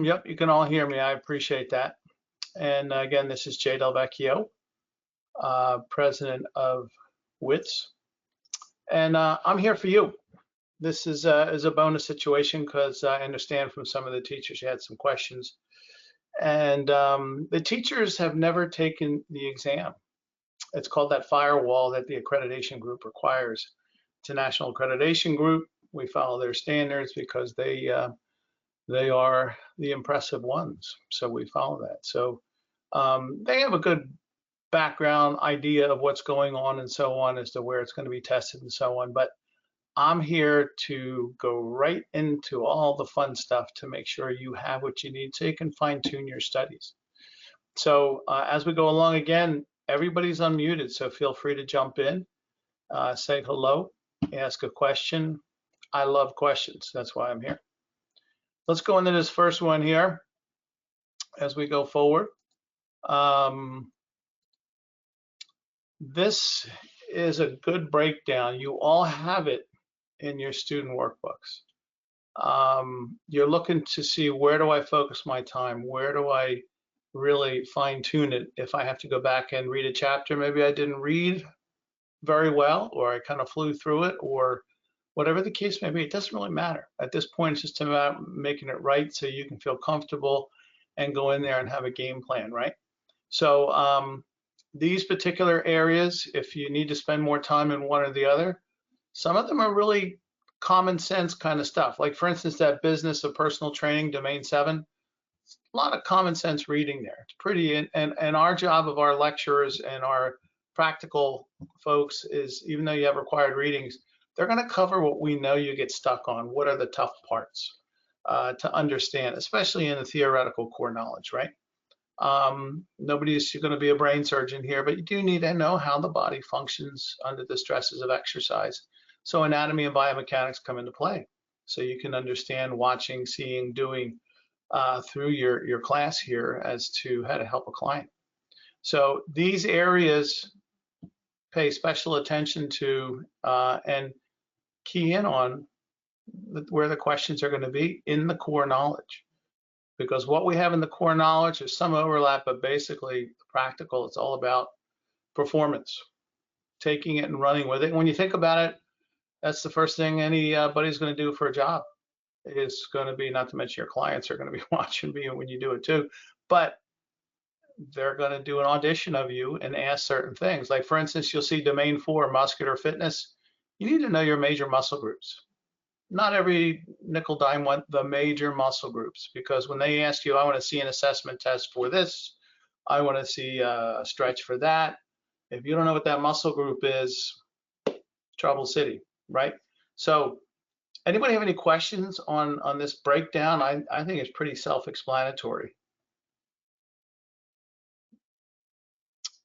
Yep, you can all hear me. I appreciate that. And again, this is Jay Del Vecchio, president of WITS. And I'm here for you. This is a bonus situation because I understand from some of the teachers you had some questions. And the teachers have never taken the exam. It's called that firewall that the accreditation group requires. It's a national accreditation group. We follow their standards because they are the impressive ones. So we follow that. So they have a good background idea of what's going on and so on as to where it's going to be tested and so on. But I'm here to go right into all the fun stuff to make sure you have what you need so you can fine tune your studies. So as we go along, again, everybody's unmuted, so feel free to jump in, say hello, ask a question. I love questions. That's why I'm here. Let's go into this first one here as we go forward. This is a good breakdown. You all have it in your student workbooks. You're looking to see, where do I focus my time? Where do I really fine tune it? If I have to go back and read a chapter, maybe I didn't read very well, or I kind of flew through it, or whatever the case may be, it doesn't really matter. At this point, it's just about making it right so you can feel comfortable and go in there and have a game plan, right? So these particular areas, if you need to spend more time in one or the other, some of them are really common sense kind of stuff. Like, for instance, that business of personal training, domain 7, a lot of common sense reading there. It's pretty, and our job of our lecturers and our practical folks is, even though you have required readings, they're going to cover what we know you get stuck on. What are the tough parts to understand, especially in the theoretical core knowledge, right? Nobody's going to be a brain surgeon here, but you do need to know how the body functions under the stresses of exercise. So anatomy and biomechanics come into play. So you can understand watching, seeing, doing through your class here as to how to help a client. So these areas pay special attention to and key in on where the questions are going to be in the core knowledge. Because what we have in the core knowledge is some overlap, but basically practical, it's all about performance, taking it and running with it. When you think about it, that's the first thing anybody's going to do for a job. Is going to be, not to mention your clients are going to be watching you when you do it too, but they're going to do an audition of you and ask certain things. Like, for instance, you'll see domain 4, muscular fitness. You need to know your major muscle groups. Not every nickel dime want the major muscle groups, because when they ask you, I want to see an assessment test for this, I want to see a stretch for that. If you don't know what that muscle group is, trouble city, right? So anybody have any questions on this breakdown? I think it's pretty self-explanatory.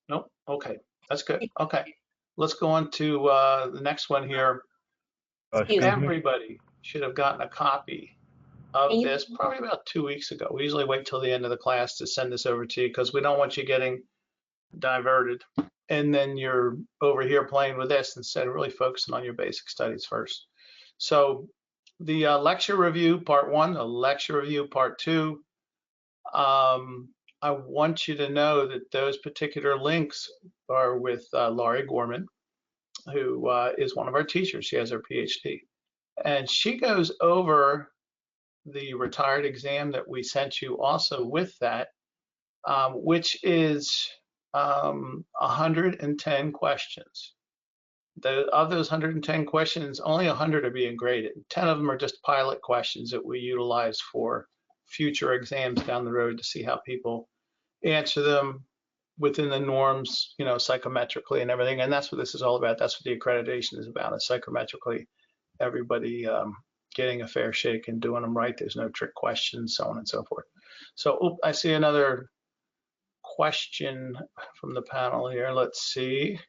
Nope. Okay, that's good. Okay, let's go on to the next one here. Everybody should have gotten a copy of this probably about 2 weeks ago. We usually wait till the end of the class to send this over to you because we don't want you getting diverted and then you're over here playing with this instead of really focusing on your basic studies first. So the lecture review part 1, the lecture review part 2, I want you to know that those particular links are with Laurie Gorman, who is one of our teachers. She has her PhD, and she goes over the retired exam that we sent you also with that, which is 110 questions. Of those 110 questions, only 100 are being graded. 10 of them are just pilot questions that we utilize for future exams down the road to see how people answer them within the norms, you know, psychometrically and everything. And that's what this is all about. That's what the accreditation is about, is psychometrically everybody getting a fair shake and doing them right. There's no trick questions, so on and so forth. So I see another question from the panel here. Let's see.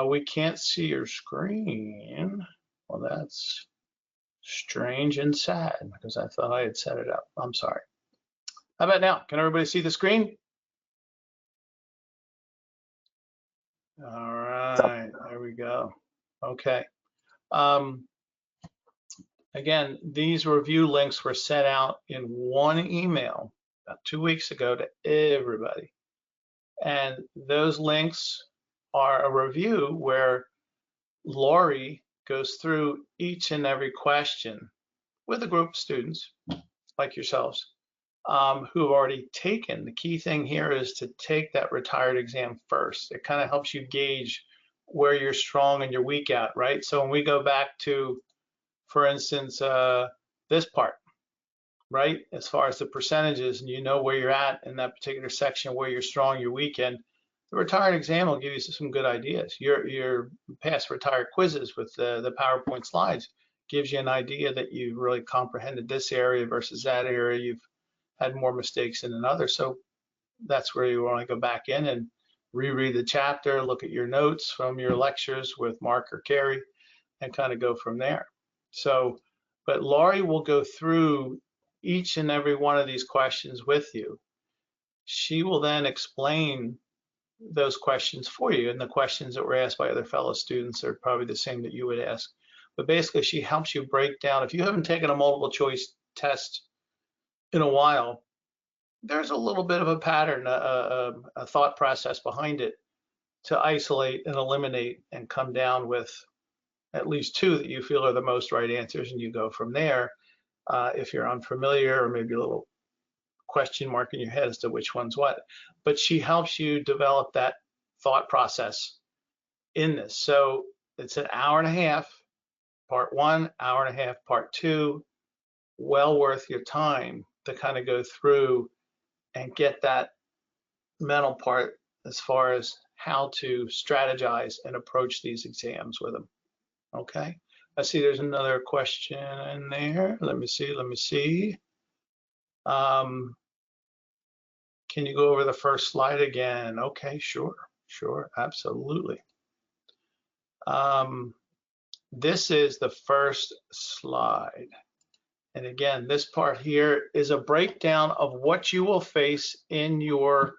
We can't see your screen. Well, that's strange and sad because I thought I had set it up. I'm sorry. How about now? Can everybody see the screen? All right, there we go. Okay. Again, these review links were sent out in one email about 2 weeks ago to everybody. And those links are a review where Lori goes through each and every question with a group of students like yourselves who have already taken. The key thing here is to take that retired exam first. It kind of helps you gauge where you're strong and you're weak at, right? So when we go back to, for instance, this part, right? As far as the percentages, and you know where you're at in that particular section, where you're strong, you're weak in, the retired exam will give you some good ideas. Your past retired quizzes with the PowerPoint slides gives you an idea that you really comprehended this area versus that area. You've had more mistakes in another. So that's where you want to go back in and reread the chapter, look at your notes from your lectures with Mark or Carrie, and kind of go from there. So, but Laurie will go through each and every one of these questions with you. She will then explain those questions for you, and the questions that were asked by other fellow students are probably the same that you would ask. But basically, she helps you break down. If you haven't taken a multiple choice test in a while, there's a little bit of a pattern, a thought process behind it to isolate and eliminate and come down with at least two that you feel are the most right answers, and you go from there. If you're unfamiliar or maybe a little question mark in your head as to which one's what. But she helps you develop that thought process in this. So it's an hour and a half, part one, hour and a half, part two, well worth your time to kind of go through and get that mental part as far as how to strategize and approach these exams with them. Okay, I see there's another question in there. Let me see. Can you go over the first slide again? Okay, sure, absolutely. This is the first slide. And again, this part here is a breakdown of what you will face in your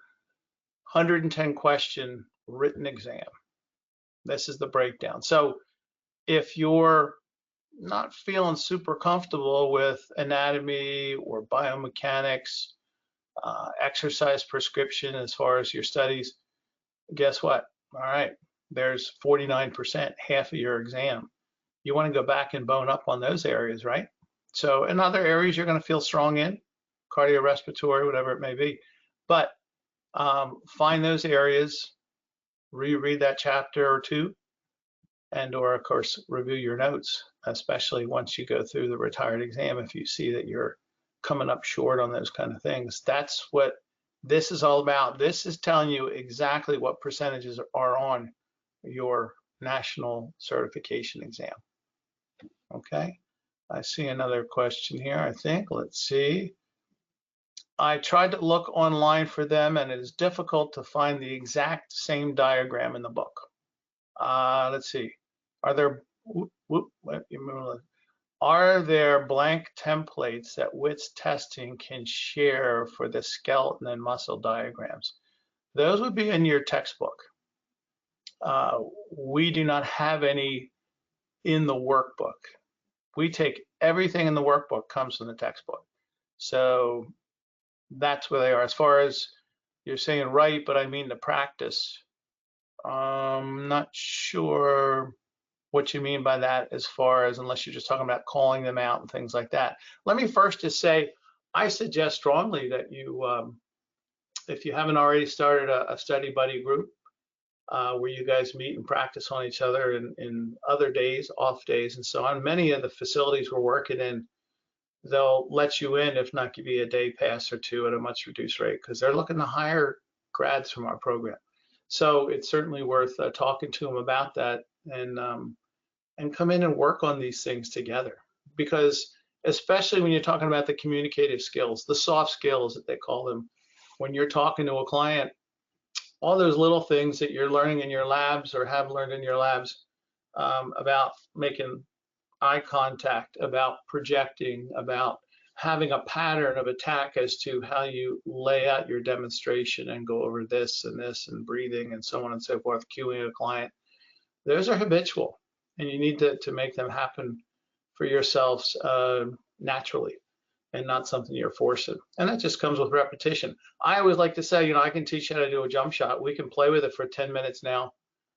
110 question written exam. This is the breakdown. So if you're not feeling super comfortable with anatomy or biomechanics, exercise prescription as far as your studies, guess what? All right, there's 49%, half of your exam. You want to go back and bone up on those areas, right? So in other areas you're going to feel strong in, cardiorespiratory, whatever it may be. But find those areas, reread that chapter or two, and or of course review your notes, especially once you go through the retired exam. If you see that you're coming up short on those kind of things, that's what this is all about. This is telling you exactly what percentages are on your national certification exam. Okay, I see another question here, I think. Let's see. I tried to look online for them and it is difficult to find the exact same diagram in the book. Let's see. Are there blank templates that WITS testing can share for the skeleton and muscle diagrams? Those would be in your textbook. We do not have any in the workbook. We take everything in the workbook comes from the textbook. So that's where they are. As far as you're saying right, but I mean the practice. I'm not sure what you mean by that, as far as, unless you're just talking about calling them out and things like that. Let me first just say, I suggest strongly that you, if you haven't already started a study buddy group where you guys meet and practice on each other in other days, off days, and so on. Many of the facilities we're working in, they'll let you in, if not give you a day pass or two at a much reduced rate, because they're looking to hire grads from our program. So it's certainly worth talking to them about that and come in and work on these things together. Because especially when you're talking about the communicative skills, the soft skills that they call them, when you're talking to a client, all those little things that you're learning in your labs or have learned in your labs about making eye contact, about projecting, about having a pattern of attack as to how you lay out your demonstration and go over this and breathing and so on and so forth, cueing a client. Those are habitual, and you need to make them happen for yourselves naturally, and not something you're forcing. And that just comes with repetition. I always like to say, I can teach you how to do a jump shot. We can play with it for 10 minutes now.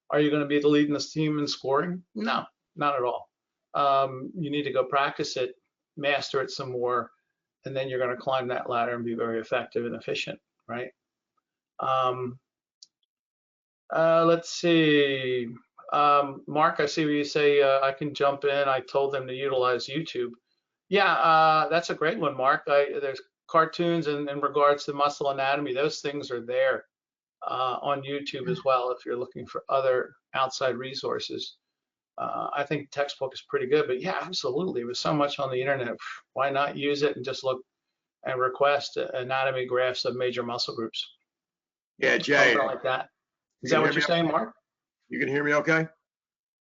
Are you going to be the lead in this team in scoring? No, not at all. You need to go practice it, master it some more, and then you're going to climb that ladder and be very effective and efficient, right? Let's see. Mark, I see where you say I can jump in. I told them to utilize YouTube. Yeah, that's a great one, Mark. There's cartoons in regards to muscle anatomy. Those things are there on YouTube as well if you're looking for other outside resources. I think textbook is pretty good, but yeah, absolutely. With so much on the internet, why not use it and just look and request anatomy graphs of major muscle groups? Yeah, Jay. Something like that. Is that what you're saying, Mark? You can hear me okay?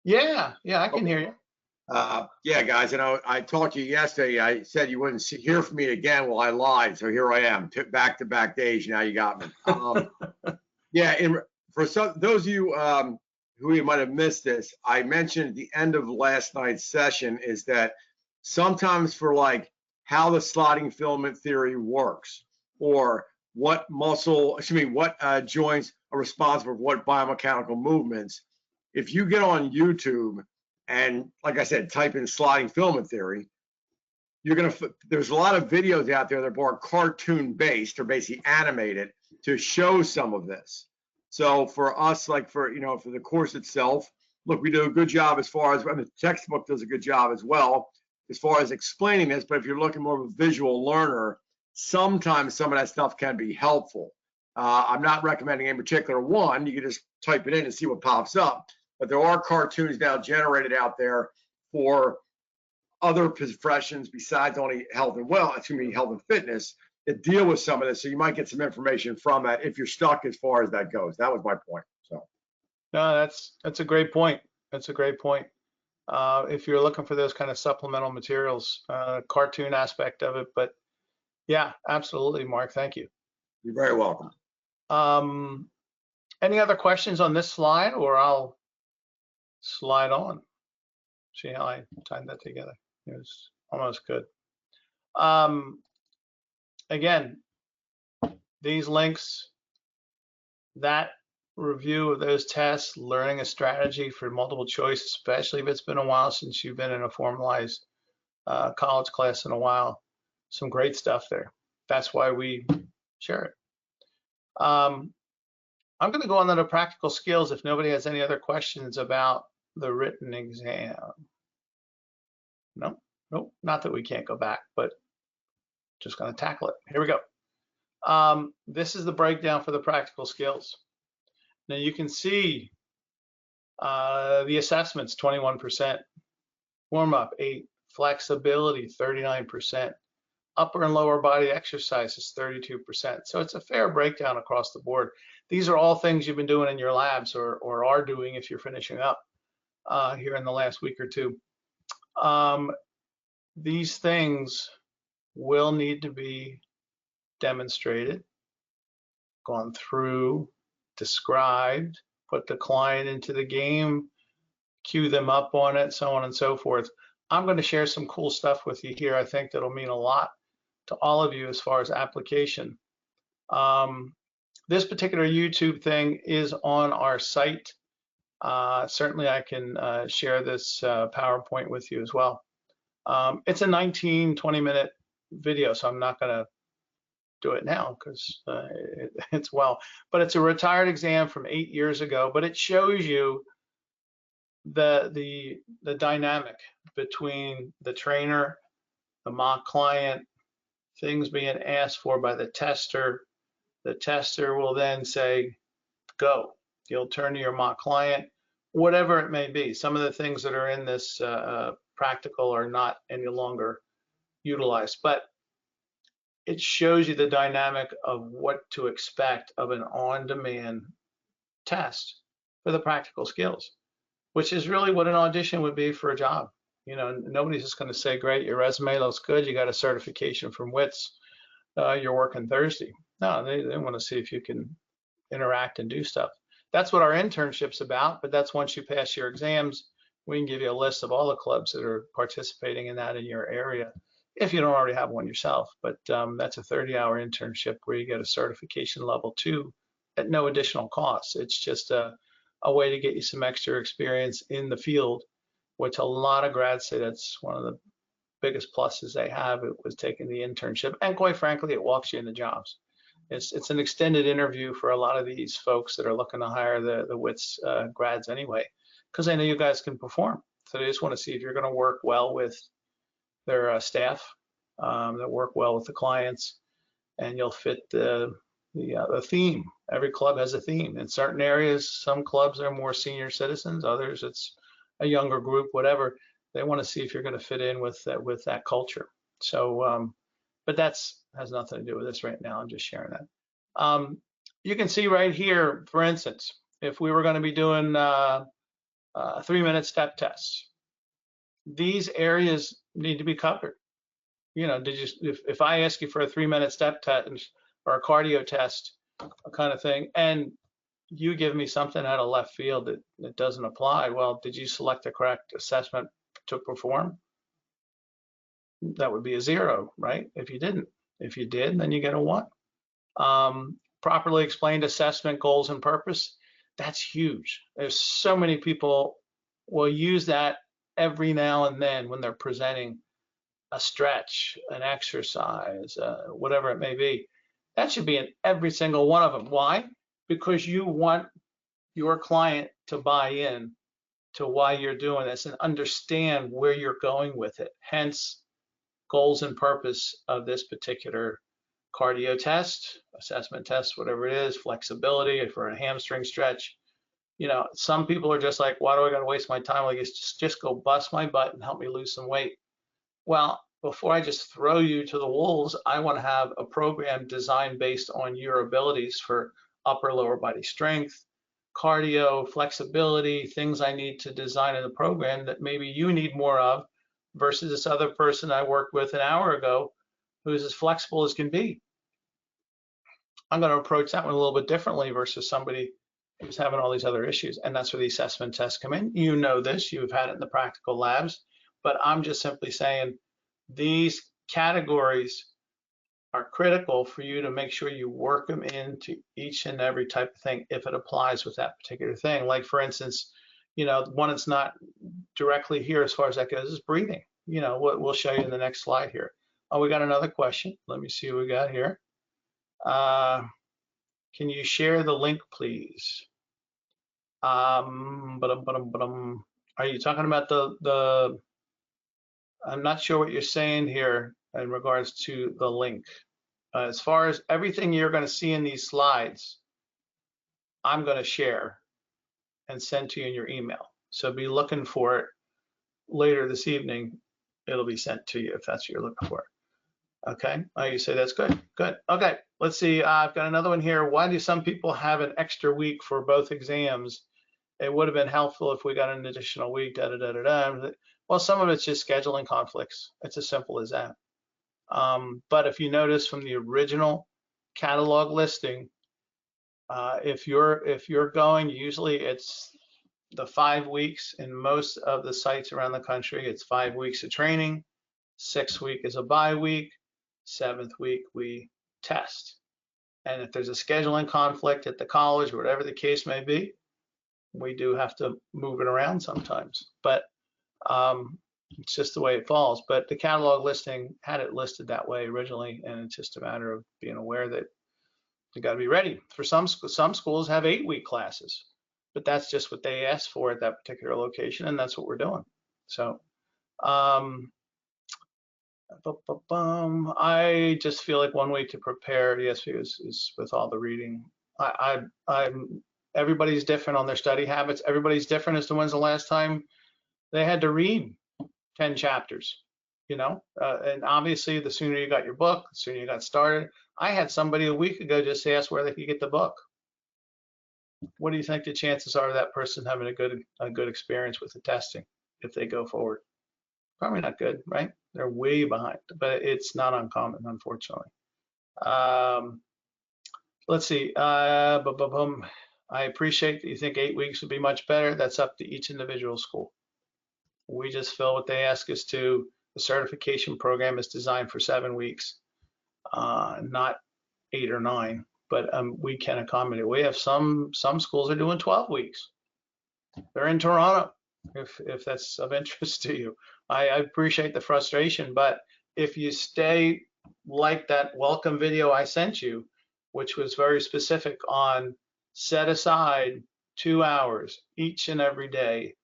Yeah, I can hear you. Yeah, guys, I talked to you yesterday. I said you wouldn't hear from me again. Well, I lied, so here I am, back-to-back days. Now you got me. Yeah, for those of you who might have missed this, I mentioned at the end of last night's session is that sometimes for like how the sliding filament theory works, or what joints are responsible for what biomechanical movements, if you get on YouTube and, like I said, type in sliding filament theory, there's a lot of videos out there that are more cartoon based or basically animated to show some of this. So for us, like for the course itself, look, we do a good job as far as, the textbook does a good job as well as far as explaining this, but if you're looking more of a visual learner, sometimes some of that stuff can be helpful. I'm not recommending any particular one. You can just type it in and see what pops up. But there are cartoons now generated out there for other professions besides only health and fitness that deal with some of this. So you might get some information from that if you're stuck as far as that goes. That was my point. So. No, that's a great point. That's a great point. If you're looking for those kind of supplemental materials, cartoon aspect of it, but yeah, absolutely, Mark. Thank you. You're very welcome. Any other questions on this slide, or I'll slide on? See how I timed that together. It was almost good. Again, these links, that review of those tests, learning a strategy for multiple choice, especially if it's been a while since you've been in a formalized college class in a while. Some great stuff there. That's why we share it. I'm going to go on to the practical skills if nobody has any other questions about the written exam. Nope, not that we can't go back, but just going to tackle it. Here we go. This is the breakdown for the practical skills. Now you can see the assessments, 21%, warm-up, 8%, flexibility, 39%, upper and lower body exercises, 32%. So it's a fair breakdown across the board. These are all things you've been doing in your labs or are doing if you're finishing up here in the last week or two. These things will need to be demonstrated, gone through, described, put the client into the game, cue them up on it, so on and so forth. I'm going to share some cool stuff with you here. I think that'll mean a lot to all of you as far as application. This particular YouTube thing is on our site. Certainly I can share this PowerPoint with you as well. It's a 19-20 minute video, so I'm not going to do it now because it's but it's a retired exam from 8 years ago, but it shows you the dynamic between the trainer, the mock client, things being asked for by the tester. The tester will then say, go. You'll turn to your mock client, whatever it may be. Some of the things that are in this practical are not any longer utilized, but it shows you the dynamic of what to expect of an on-demand test for the practical skills, which is really what an audition would be for a job. Nobody's just going to say, great, your resume looks good, you got a certification from WITS, you're working Thursday. No, they want to see if you can interact and do stuff. That's what our internship's about, but that's once you pass your exams, We can give you a list of all the clubs that are participating in that in your area, if you don't already have one yourself. But that's a 30-hour internship where you get a certification level 2 at no additional cost. It's just a way to get you some extra experience in the field, which a lot of grads say that's one of the biggest pluses they have. It was taking the internship, and quite frankly, it walks you into jobs. It's an extended interview for a lot of these folks that are looking to hire the WITS grads anyway, because they know you guys can perform. So they just want to see if you're going to work well with their staff, that work well with the clients, and you'll fit the theme. Every club has a theme. In certain areas, some clubs are more senior citizens, others it's a younger group, whatever. They want to see if you're going to fit in with that culture. So, but that's has nothing to do with this right now. I'm just sharing that. You can see right here, for instance, if we were going to be doing 3-minute step tests, these areas need to be covered. You know, if I ask you for a 3-minute step test or a cardio test kind of thing, and you give me something out of left field that doesn't apply, well, did you select the correct assessment to perform? That would be a 0, right? If you didn't. If you did, then you get a 1. Properly explained assessment goals and purpose, that's huge. There's so many people will use that every now and then when they're presenting a stretch, an exercise, whatever it may be. That should be in every single one of them. Why? Because you want your client to buy in to why you're doing this and understand where you're going with it. Hence, goals and purpose of this particular cardio test, assessment test, whatever it is, flexibility for a hamstring stretch. You know, some people are just like, why do I got to waste my time? Like, just go bust my butt and help me lose some weight. Well, before I just throw you to the wolves, I want to have a program designed based on your abilities for upper lower body strength, cardio, flexibility, things I need to design in the program that maybe you need more of versus this other person I worked with an hour ago who's as flexible as can be. I'm going to approach that one a little bit differently versus somebody who's having all these other issues. And that's where the assessment tests come in. You know this, you've had it in the practical labs, but I'm just simply saying these categories are critical for you to make sure you work them into each and every type of thing if it applies with that particular thing. Like for instance, you know, one that's not directly here as far as that goes is breathing. You know, we'll show you in the next slide here. Oh, we got another question. Let me see what we got here. Can you share the link, please? Are you talking about the I'm not sure what you're saying here in regards to the link. As far as everything you're going to see in these slides, I'm going to share and send to you in your email. So be looking for it later this evening. It'll be sent to you if that's what you're looking for. Okay. Oh, you say that's good. Good. Okay. Let's see. I've got another one here. Why do some people have an extra week for both exams? It would have been helpful if we got an additional week. Da, da, da, da, da. Well, some of it's just scheduling conflicts. It's as simple as that. But if you notice from the original catalog listing, if you're going, usually it's the 5 weeks. In most of the sites around the country, it's 5 weeks of training, 6th week is a bye week, 7th week we test. And if there's a scheduling conflict at the college, or whatever the case may be, we do have to move it around sometimes. But it's just the way it falls. But the catalog listing had it listed that way originally, and it's just a matter of being aware that you got to be ready. For some schools have 8-week classes, but that's just what they asked for at that particular location, and that's what we're doing. So I just feel like 1 week to prepare. Yes, is with all the reading. I'm everybody's different on their study habits. Everybody's different as to when's the last time they had to read 10 chapters, you know, and obviously the sooner you got your book, the sooner you got started. I had somebody a week ago just ask where they could get the book. What do you think the chances are of that person having a good experience with the testing if they go forward? Probably not good, right? They're way behind, but it's not uncommon, unfortunately. Let's see. I appreciate that you think 8 weeks would be much better. That's up to each individual school. We just fill what they ask us to. The certification program is designed for 7 weeks, not 8 or 9, but we can accommodate. We have some schools are doing 12 weeks. They're in Toronto, if that's of interest to you. I appreciate the frustration, but if you stay like that welcome video I sent you, which was very specific on set aside 2 hours each and every day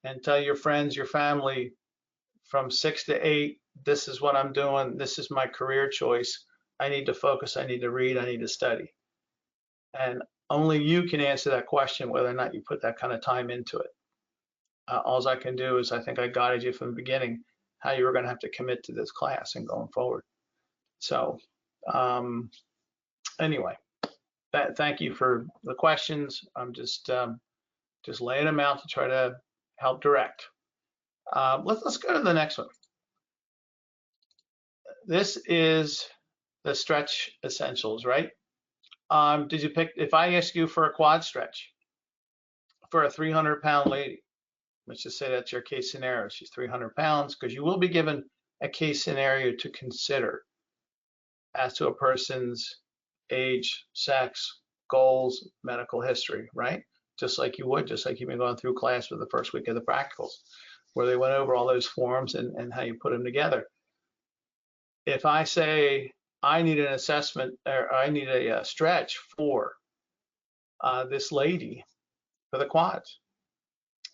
and tell your friends, your family, from 6 to 8, this is what I'm doing, this is my career choice, I need to focus, I need to read, I need to study. And only you can answer that question, whether or not you put that kind of time into it. All I can do is, I think I guided you from the beginning, how you were going to have to commit to this class and going forward. So anyway, thank you for the questions. I'm just laying them out to try to help direct. Let's go to the next one. This is the stretch essentials, right? Did you pick, if I ask you for a quad stretch for a 300-pound lady, let's just say that's your case scenario, she's 300 pounds, because you will be given a case scenario to consider as to a person's age, sex, goals, medical history, right? Just like you would, just like you've been going through class for the first week of the practicals, where they went over all those forms and how you put them together. If I say I need an assessment, or I need a stretch for this lady for the quads.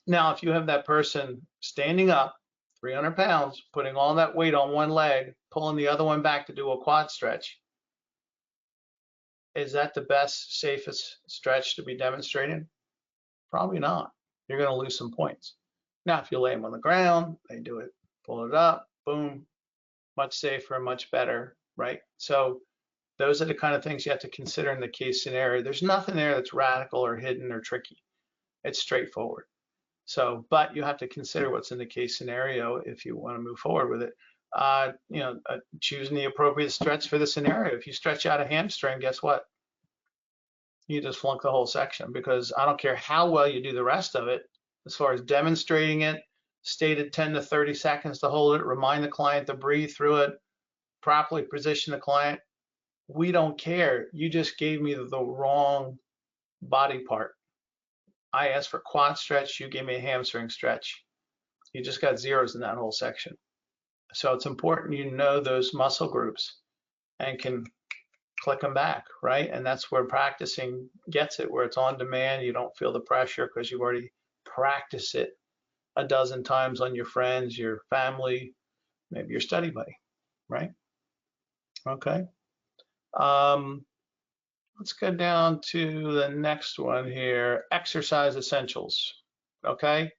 Now, if you have that person standing up, 300 pounds, putting all that weight on one leg, pulling the other one back to do a quad stretch, is that the best, safest stretch to be demonstrated? Probably not. You're going to lose some points. Now, if you lay them on the ground, they do it, pull it up, boom, much safer, much better, right? So those are the kind of things you have to consider in the case scenario. There's nothing there that's radical or hidden or tricky. It's straightforward. So, but you have to consider what's in the case scenario if you want to move forward with it. Choosing the appropriate stretch for the scenario. If you stretch out a hamstring, guess what? You just flunk the whole section, because I don't care how well you do the rest of it, as far as demonstrating it, stated 10 to 30 seconds to hold it, remind the client to breathe through it, properly position the client. We don't care. You just gave me the wrong body part. I asked for quad stretch, you gave me a hamstring stretch. You just got zeros in that whole section. So it's important you know those muscle groups and can click them back, right? And that's where practicing gets it, where it's on demand. You don't feel the pressure because you've already practiced it a dozen times on your friends, your family, maybe your study buddy, right? Okay. Let's go down to the next one here, exercise essentials, okay?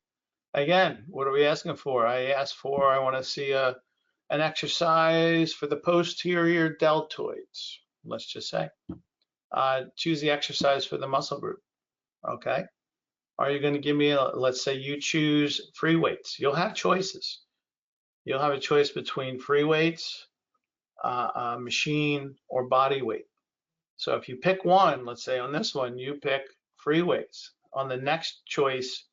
Again, what are we asking for? I want to see an exercise for the posterior deltoids, let's just say. Choose the exercise for the muscle group, okay? Are you going to give me, let's say you choose free weights. You'll have choices. You'll have a choice between free weights, machine, or body weight. So if you pick one, let's say on this one, you pick free weights. On the next choice,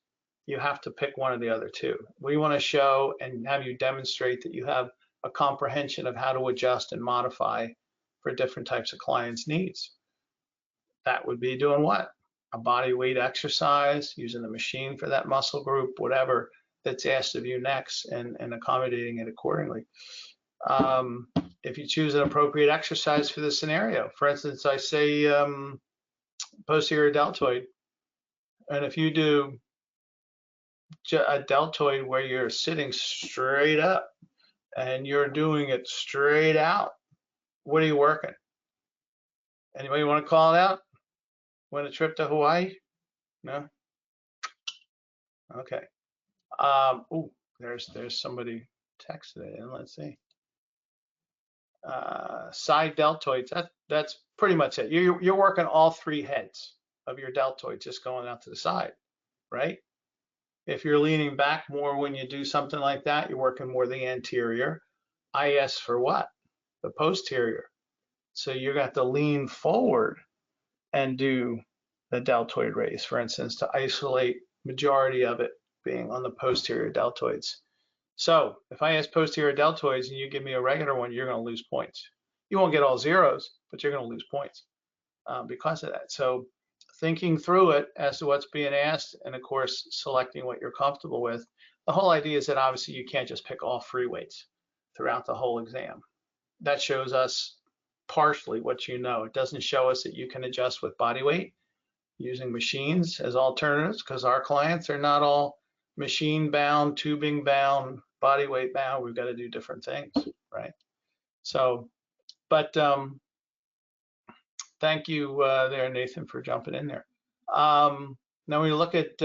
you have to pick one of the other two. We want to show and have you demonstrate that you have a comprehension of how to adjust and modify for different types of clients' needs. That would be doing what? A body weight exercise, using the machine for that muscle group, whatever that's asked of you next, and accommodating it accordingly. If you choose an appropriate exercise for the scenario, for instance, I say posterior deltoid, and if you do a deltoid where you're sitting straight up and you're doing it straight out, what are you working? Anybody want to call it out? Want a trip to Hawaii? No? Okay. Oh, there's somebody texted it in. Let's see. Side deltoids. That's pretty much it. You're working all three heads of your deltoid, just going out to the side, right? If you're leaning back more when you do something like that, you're working more the anterior. I asked for what? The posterior. So you're going to have to lean forward and do the deltoid raise, for instance, to isolate majority of it being on the posterior deltoids. So if I ask posterior deltoids and you give me a regular one, you're going to lose points. You won't get all zeros, but you're going to lose points because of that. So thinking through it as to what's being asked, and of course, selecting what you're comfortable with. The whole idea is that obviously you can't just pick all free weights throughout the whole exam. That shows us partially what you know. It doesn't show us that you can adjust with body weight using machines as alternatives, because our clients are not all machine bound, tubing bound, body weight bound. We've got to do different things, right? So, but thank you there, Nathan, for jumping in there. Now we look at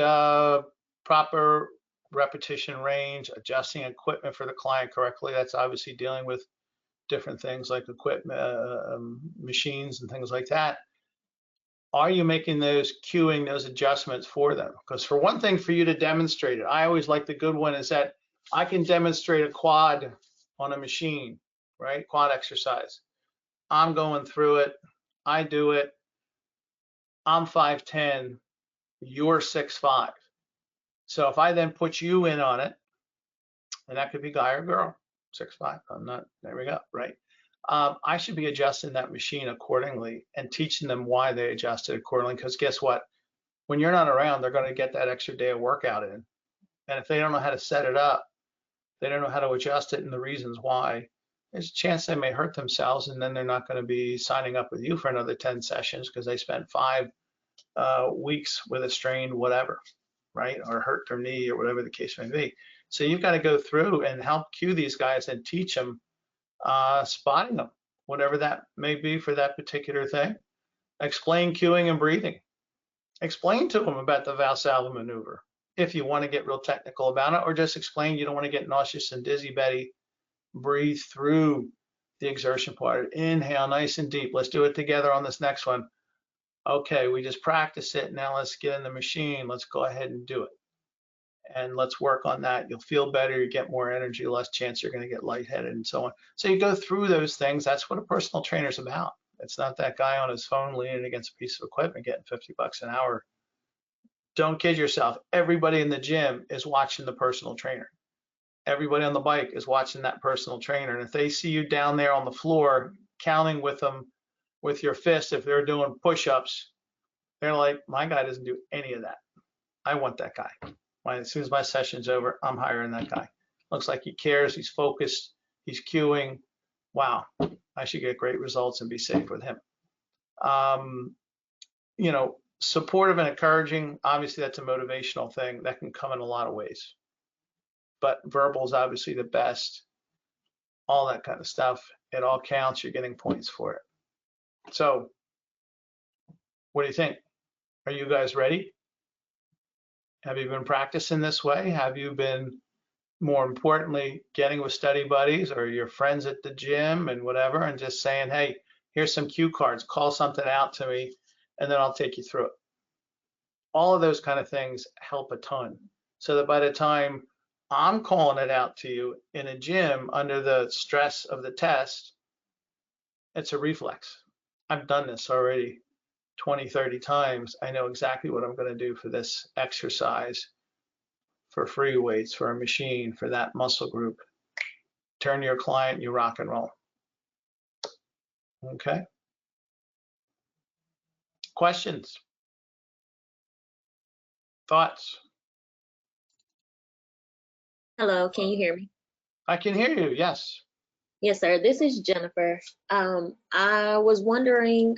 proper repetition range, adjusting equipment for the client correctly. That's obviously dealing with different things like equipment, machines and things like that. Are you making those cueing, those adjustments for them? Because for one thing, for you to demonstrate it, I always like the good one is that I can demonstrate a quad on a machine, right? Quad exercise. I'm going through it. I do it. I'm 5'10", you're 6'5". So if I then put you in on it, and that could be guy or girl, 6'5", I'm not, there we go, right? I should be adjusting that machine accordingly and teaching them why they adjusted accordingly, because guess what? When you're not around, they're going to get that extra day of workout in. And if they don't know how to set it up, they don't know how to adjust it and the reasons why, there's a chance they may hurt themselves, and then they're not going to be signing up with you for another 10 sessions because they spent 5 weeks with a strained whatever, right? Or hurt their knee or whatever the case may be. So you've got to go through and help cue these guys and teach them, spotting them, whatever that may be for that particular thing. Explain cueing and breathing. Explain to them about the Valsalva maneuver if you want to get real technical about it, or just explain you don't want to get nauseous and dizzy, Betty. Breathe through the exertion part. Inhale nice and deep. Let's do it together on this next one. Okay, we just practiced it. Now let's get in the machine. Let's go ahead and do it. And let's work on that. You'll feel better. You get more energy, less chance you're going to get lightheaded and so on. So you go through those things. That's what a personal trainer is about. It's not that guy on his phone leaning against a piece of equipment getting 50 bucks an hour. Don't kid yourself. Everybody in the gym is watching the personal trainer. Everybody on the bike is watching that personal trainer. And if they see you down there on the floor counting with them with your fist, if they're doing push-ups, they're like, my guy doesn't do any of that. I want that guy. As soon as my session's over, I'm hiring that guy. Looks like he cares, he's focused, he's cueing. Wow, I should get great results and be safe with him. You know, supportive and encouraging, obviously that's a motivational thing that can come in a lot of ways. But verbal is obviously the best, all that kind of stuff. It all counts, you're getting points for it. So what do you think? Are you guys ready? Have you been practicing this way? Have you been, more importantly, getting with study buddies or your friends at the gym and whatever, and just saying, hey, here's some cue cards, call something out to me, and then I'll take you through it. All of those kind of things help a ton. So that by the time I'm calling it out to you in a gym under the stress of the test, it's a reflex. I've done this already 20, 30 times. I know exactly what I'm going to do for this exercise, for free weights, for a machine, for that muscle group. Turn to your client, you rock and roll. Okay. Questions? Thoughts? Hello, can you hear me? I can hear you, yes. Yes, sir. This is Jennifer. I was wondering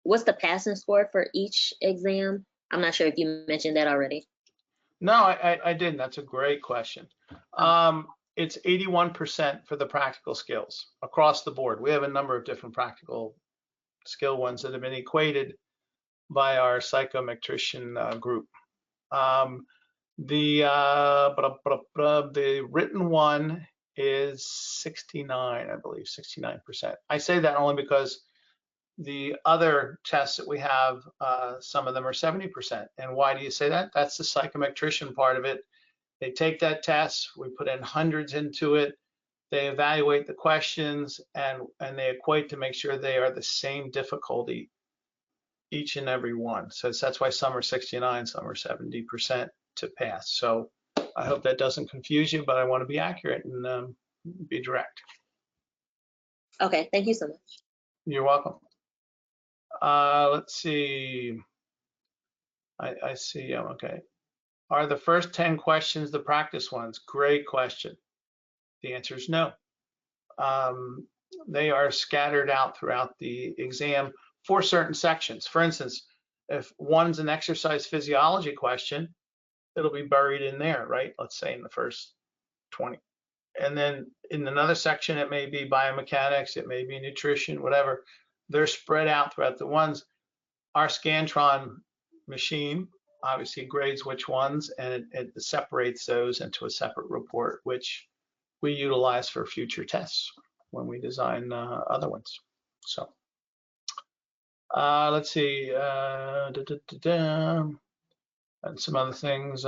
what's the passing score for each exam? I'm not sure if you mentioned that already. No, I didn't. That's a great question. It's 81% for the practical skills across the board. We have a number of different practical skill ones that have been equated by our psychometrician group. The written one is 69, I believe, 69%. I say that only because the other tests that we have, some of them are 70%. And why do you say that? That's the psychometrician part of it. They take that test, we put in hundreds into it, they evaluate the questions, and they equate to make sure they are the same difficulty each and every one. So that's why some are 69, some are 70%, to pass. So I hope that doesn't confuse you, but I want to be accurate and be direct. Okay, thank you so much. You're welcome. Let's see. I see. Okay. Are the first 10 questions the practice ones? Great question. The answer is no. They are scattered out throughout the exam for certain sections. For instance, if one's an exercise physiology question, it'll be buried in there, right? Let's say in the first 20. And then in another section, it may be biomechanics, it may be nutrition, whatever. They're spread out throughout the ones. Our Scantron machine obviously grades which ones, and it separates those into a separate report, which we utilize for future tests when we design other ones. So let's see, and some other things.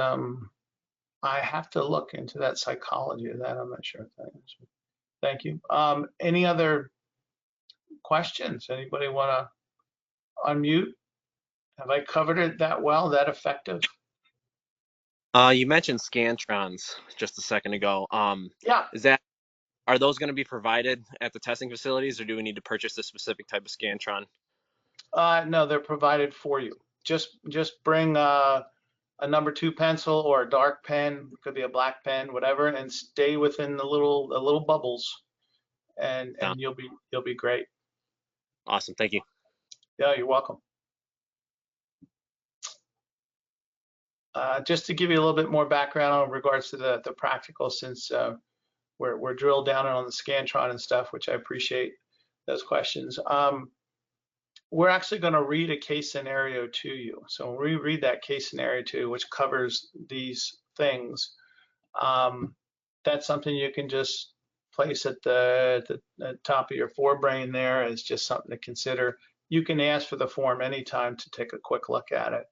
I have to look into that psychology of that. I'm not sure if that is. Thank you. Any other questions? Anybody want to unmute? Have I covered it that well, that effective? You mentioned Scantrons just a second ago. Yeah. Are those going to be provided at the testing facilities, or do we need to purchase a specific type of Scantron? No, they're provided for you. Just bring a number 2 pencil or a dark pen, it could be a black pen, whatever, and stay within the little bubbles, and you'll be great. Awesome, thank you. Yeah, you're welcome. Just to give you a little bit more background in regards to the practical, since we're drilled down on the Scantron and stuff, which I appreciate those questions. We're actually going to read a case scenario to you. So when we read that case scenario to you, which covers these things, that's something you can just place at the top of your forebrain there as just something to consider. You can ask for the form anytime to take a quick look at it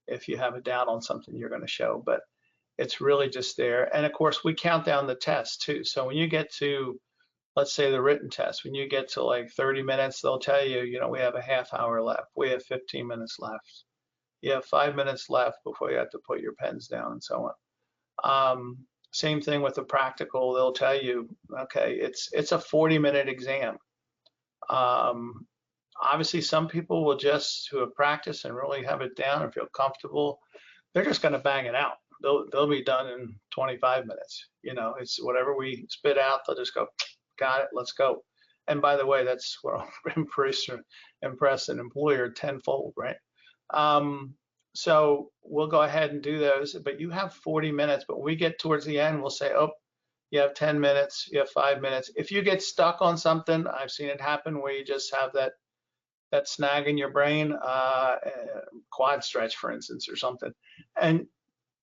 if you have a doubt on something you're going to show, but it's really just there. And of course, we count down the test too. So when you get to, let's say the written test, when you get to like 30 minutes, they'll tell you, you know, we have a half hour left. We have 15 minutes left. You have 5 minutes left before you have to put your pens down and so on. Same thing with the practical. They'll tell you, okay, it's a 40-minute exam. Obviously, some people will just, who have practiced and really have it down and feel comfortable, they're just going to bang it out. They'll be done in 25 minutes. You know, it's whatever we spit out, they'll just go, got it, let's go. And by the way, that's what I'll impress an employer tenfold, right? So we'll go ahead and do those, but you have 40 minutes, but when we get towards the end, we'll say, oh, you have 10 minutes, you have 5 minutes. If you get stuck on something, I've seen it happen where you just have that snag in your brain, quad stretch, for instance, or something. And,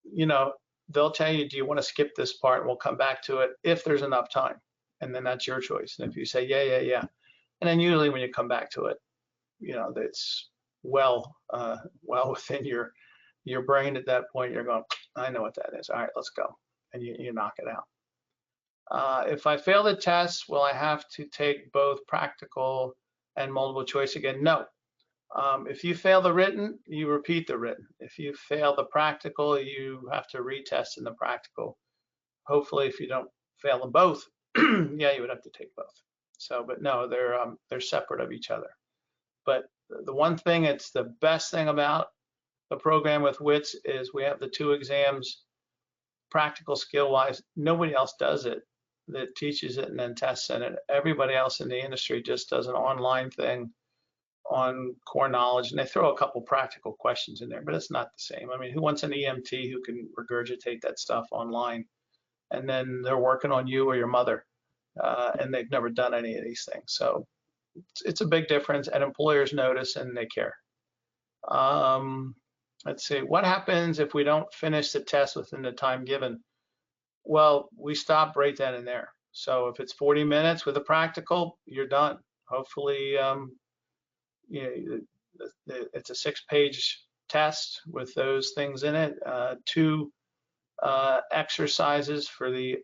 you know, they'll tell you, do you want to skip this part? We'll come back to it if there's enough time. And then that's your choice. And if you say, yeah. And then usually when you come back to it, you know, that's well within your brain at that point. You're going, I know what that is. All right, let's go. And you knock it out. If I fail the test, will I have to take both practical and multiple choice again? No. If you fail the written, you repeat the written. If you fail the practical, you have to retest in the practical. Hopefully, if you don't fail them both, yeah, you would have to take both. So, but no, they're separate of each other. But the one thing, it's the best thing about the program with WITS is we have the 2 exams, practical skill-wise. Nobody else does it that teaches it and then tests in it. Everybody else in the industry just does an online thing on core knowledge, and they throw a couple practical questions in there, but it's not the same. I mean, who wants an EMT who can regurgitate that stuff online? And then they're working on you or your mother, and they've never done any of these things. So it's a big difference, and employers notice and they care. Let's see, what happens if we don't finish the test within the time given? Well, we stop right then and there. So if it's 40 minutes with a practical, you're done. Hopefully, you know, it's a 6-page test with those things in it. 2 exercises for the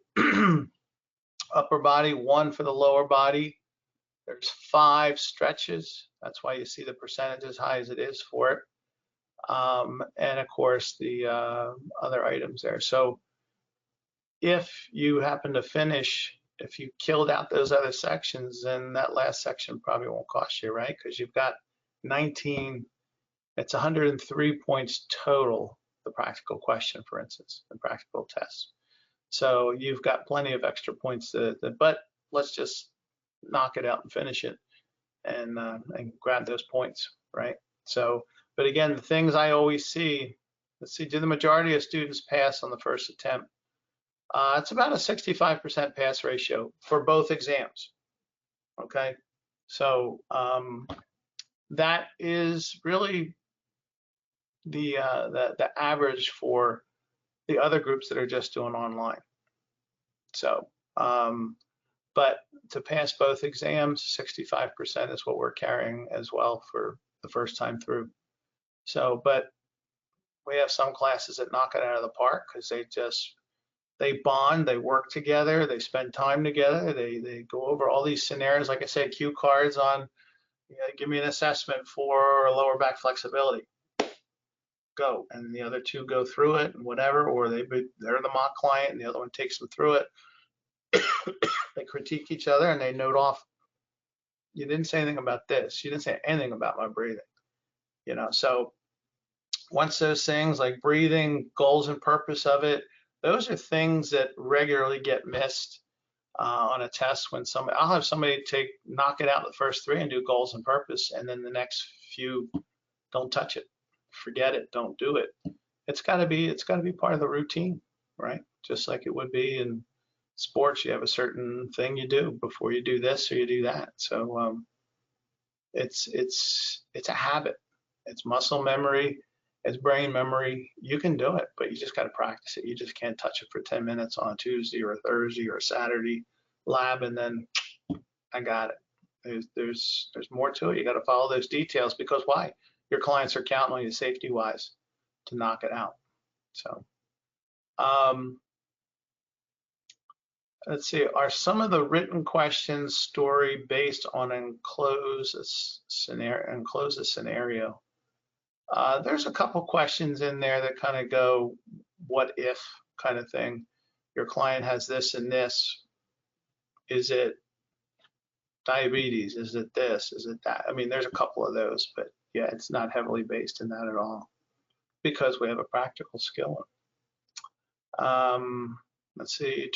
upper body, 1 for the lower body. There's 5 stretches. That's why you see the percentage as high as it is for it. and of course the other items there. So if you happen to finish, if you killed out those other sections, then that last section probably won't cost you, right? Because you've got 19, it's 103 points total, the practical question, for instance, the practical test. So you've got plenty of extra points but let's just knock it out and finish it and grab those points, right? So, but again, the things I always see, let's see, do the majority of students pass on the first attempt? It's about a 65% pass ratio for both exams, okay? So that is really the average for the other groups that are just doing online. So, but to pass both exams, 65% is what we're carrying as well for the first time through. So, but we have some classes that knock it out of the park because they bond, they work together, they spend time together, they go over all these scenarios. Like I said, cue cards on, give me an assessment for lower back flexibility. Go, and the other two go through it and whatever, or they're the mock client and the other one takes them through it. They critique each other and they note off, you didn't say anything about this, you didn't say anything about my breathing, so once those things like breathing, goals and purpose of it, those are things that regularly get missed on a test. When I'll have somebody knock it out the first three and do goals and purpose, and then the next few don't touch it, forget it, don't do it. It's got to be part of the routine, right? Just like it would be in sports. You have a certain thing you do before you do this or you do that. So it's a habit. It's muscle memory. It's brain memory. You can do it, but you just got to practice it. You just can't touch it for 10 minutes on a Tuesday or a Thursday or a Saturday lab and then I got it. There's more to it. You got to follow those details because why? Your clients are counting on you safety-wise to knock it out. So let's see, are some of the written questions story based on enclose a scenario? There's a couple questions in there that kind of go, what if kind of thing. Your client has this and this. Is it diabetes? Is it this? Is it that? I mean, there's a couple of those, but yeah, it's not heavily based in that at all because we have a practical skill. Let's see.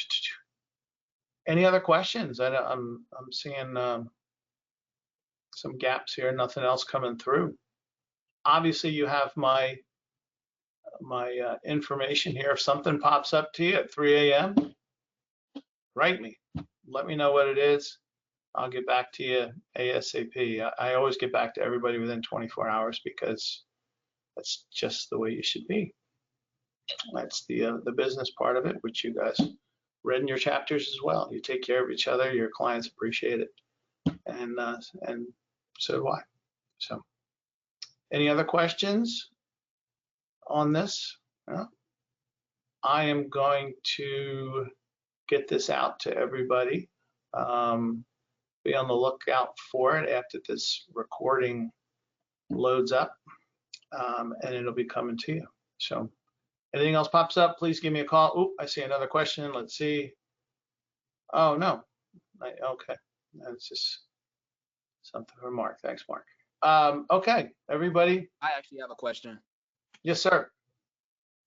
Any other questions? I'm seeing some gaps here. Nothing else coming through. Obviously, you have my information here. If something pops up to you at 3 a.m., write me. Let me know what it is. I'll get back to you ASAP. I always get back to everybody within 24 hours because that's just the way you should be. That's the business part of it, which you guys read in your chapters as well. You take care of each other. Your clients appreciate it, and so do I. So, any other questions on this? No? I am going to get this out to everybody. Be on the lookout for it after this recording loads up, and it'll be coming to you. So anything else pops up, please give me a call. Oh, I see another question. Let's see. Oh, no. Okay. That's just something for Mark. Thanks, Mark. Okay, everybody. I actually have a question. Yes, sir.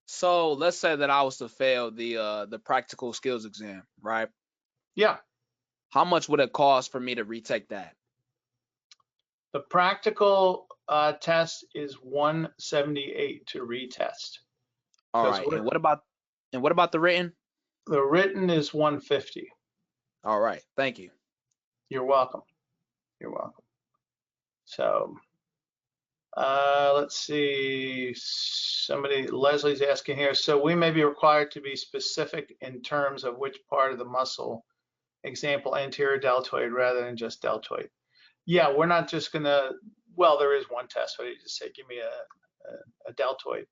So let's say that I was to fail the practical skills exam, right? Yeah. How much would it cost for me to retake that? The practical test is $178 to retest. All right. And what about the written? The written is $150. All right. Thank you. You're welcome. You're welcome. So let's see. Leslie's asking here. So we may be required to be specific in terms of which part of the muscle, example, anterior deltoid rather than just deltoid. Yeah, we're not just gonna, well, there is one test where you just say, give me a deltoid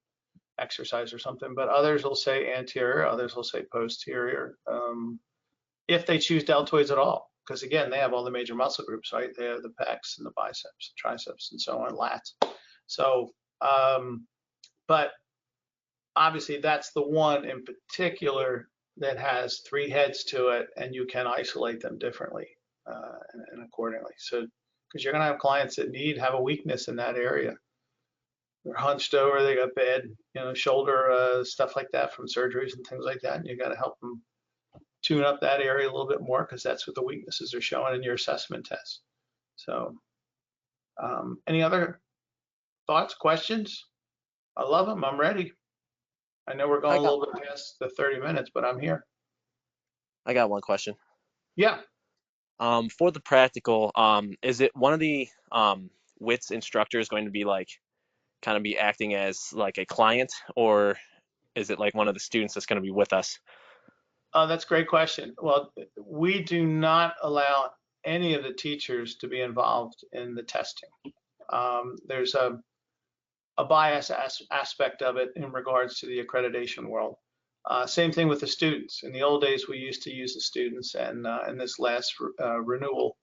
exercise or something, but others will say anterior, others will say posterior, if they choose deltoids at all. Because again, they have all the major muscle groups, right? They have the pecs and the biceps, triceps, and so on, lats. So But obviously that's the one in particular that has 3 heads to it, and you can isolate them differently and accordingly. So, because you're going to have clients that have a weakness in that area. They're hunched over, they got bad, shoulder stuff like that from surgeries and things like that, and you got to help them tune up that area a little bit more, because that's what the weaknesses are showing in your assessment test. So, any other thoughts, questions? I love them. I'm ready. I know we're going a little bit past the 30 minutes, but I'm here. I got one question. Yeah. For the practical, is it one of the WITS instructors going to be like kind of be acting as like a client, or is it like one of the students that's going to be with us? Oh, that's a great question. Well, we do not allow any of the teachers to be involved in the testing. There's a bias aspect of it in regards to the accreditation world. Same thing with the students. In the old days, we used to use the students, and in this last renewal,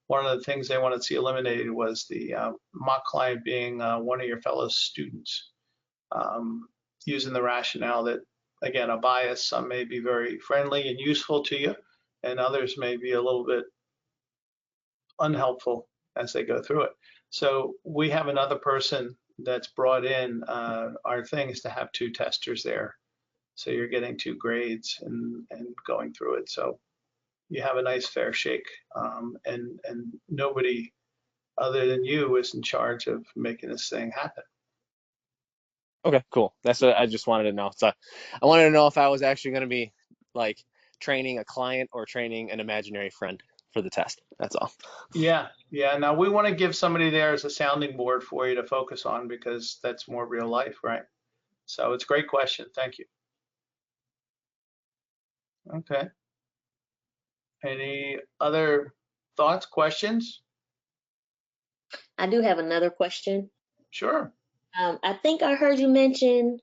one of the things they wanted to see eliminated was the mock client being one of your fellow students, using the rationale that, again, a bias, some may be very friendly and useful to you, and others may be a little bit unhelpful as they go through it. So we have another person that's brought in. Our thing is to have 2 testers there. So you're getting 2 grades and going through it. So you have a nice fair shake, and nobody other than you is in charge of making this thing happen. Okay, cool. That's what I just wanted to know. So I wanted to know if I was actually going to be like training a client or training an imaginary friend for the test. That's all. Yeah. Now we want to give somebody there as a sounding board for you to focus on, because that's more real life, right? So it's a great question. Thank you. Okay. Any other thoughts, questions? I do have another question. Sure. I think I heard you mention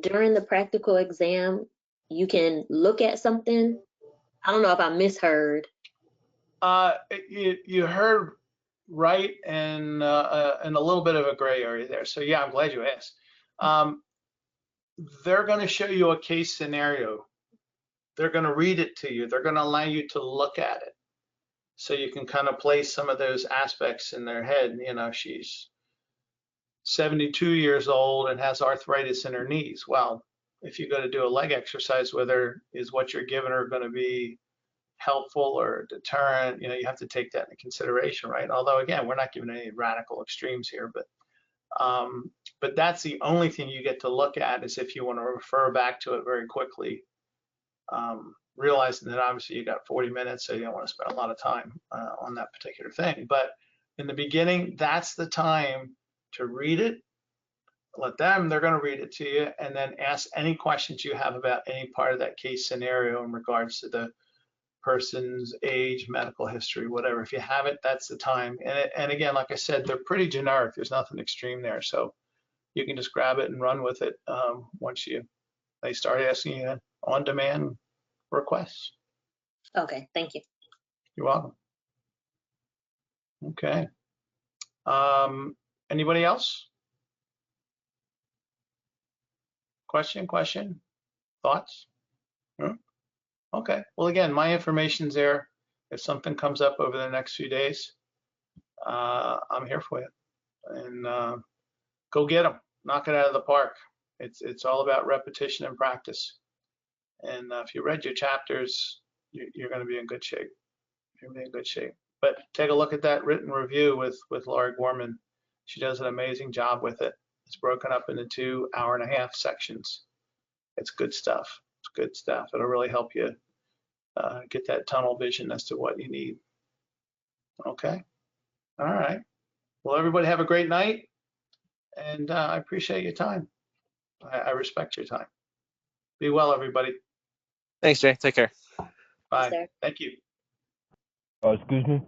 during the practical exam, you can look at something. I don't know if I misheard. You heard right, and a little bit of a gray area there. So yeah, I'm glad you asked. They're going to show you a case scenario. They're going to read it to you. They're going to allow you to look at it, so you can kind of place some of those aspects in their head. She's 72 years old and has arthritis in her knees. Well, if you go to do a leg exercise with her, is what you're giving her going to be helpful or deterrent? You have to take that into consideration, right? Although again, we're not giving any radical extremes here, but that's the only thing you get to look at, is if you want to refer back to it very quickly, realizing that obviously you got 40 minutes, so you don't want to spend a lot of time on that particular thing. But in the beginning, that's the time to read it. They're going to read it to you, and then ask any questions you have about any part of that case scenario in regards to the person's age, medical history, whatever. If you have it, that's the time. And again, like I said, they're pretty generic. There's nothing extreme there, so you can just grab it and run with it once they start asking you on-demand requests. Okay, thank you. You're welcome. Okay. Anybody else? Question? Thoughts? Okay. Well, again, my information's there. If something comes up over the next few days, I'm here for you. And go get them. Knock it out of the park. It's all about repetition and practice. And if you read your chapters, you're going to be in good shape. You're going to be in good shape. But take a look at that written review with Laurie Gorman. She does an amazing job with it. It's broken up into 2 hour-and-a-half sections. It's good stuff. It's good stuff. It'll really help you get that tunnel vision as to what you need. Okay. All right. Well, everybody have a great night, and I appreciate your time. I respect your time. Be well, everybody. Thanks, Jay. Take care. Bye. Sir. Thank you. Excuse me.